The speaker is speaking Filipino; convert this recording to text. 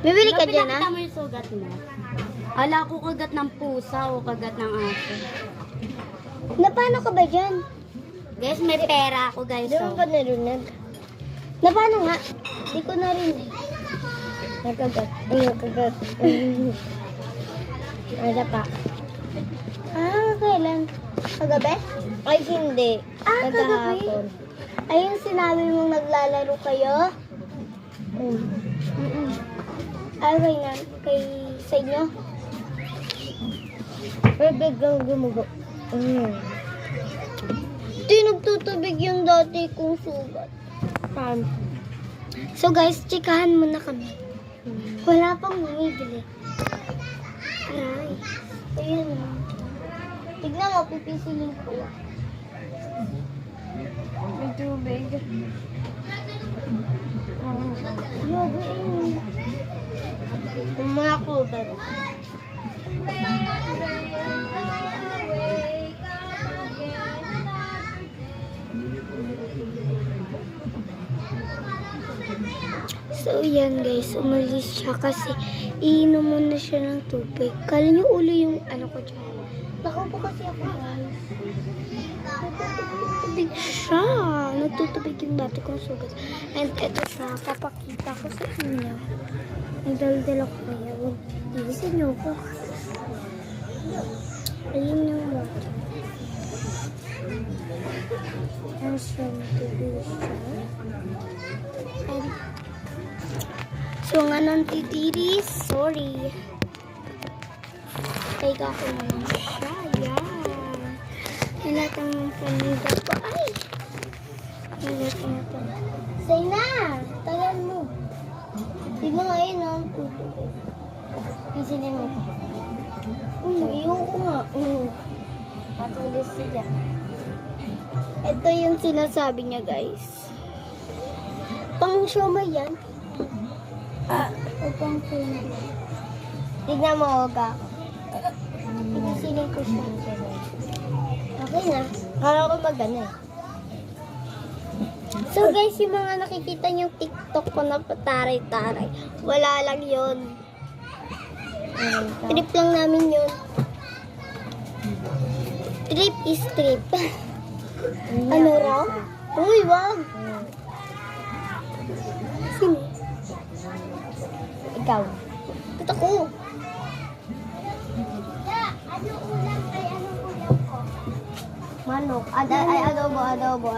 Bibili ka dyan, Pinakita ha? mo yung sugat mo. Ala ko kagat ng pusa o kagat ng aso. Na paano ka ba dyan? Guys, may pera ako guys. Di mo ba narinig? Na paano nga? Di ko narinig. Nagkagat. Nagkagat. Ada pa. Kailan? Kagabi? Ay, hindi. Kagabi? Ay, yung sinabi mong naglalaro kayo? Ay, kay sa inyo? Ay, biglang gumugo. Di nagtutubig yung dati kong sugat. So guys, chikahan muna kami. Wala pang bumibili. Aray. Ayun. Tignan mo, pipisilin ko. May tubig. Yoga yun. Yung mga kubat. So yan guys, umalis siya kasi iinom muna siya ng tubig. Kala niyo ulo yung ano ko dyan. Nakaupo kasi ako guys. Natutubig siya. Natutubig yung dati kong sugat. And eto siya, papakita ko sa inyo. Nagdala-dala ko kaya. Bilisan niyo ko. Ayun yung water. And siya natutubig siya. And so nga nang titiris, sorry. Teka ko naman siya, yan. Lahat ang paniga ko, ay! Lahat na to. Say na! Tagal mo. Di ba ngayon ang tutubig? Isinin mo. Ayoko nga. Patulis sila. Ito yung sinasabi niya, guys. Pang siomay yan. Pang siomay. Tignan mo, Oga. Pinisiling ko siya. Okay na. Kala ko magana eh. So guys, yung mga nakikita niyong TikTok ko na pataray-taray, wala lang yun. Trip lang namin yun. Trip is trip. Ano raw? Uy, wag! Sino? Ikaw. Ito ko. Manok. Ay, adobo.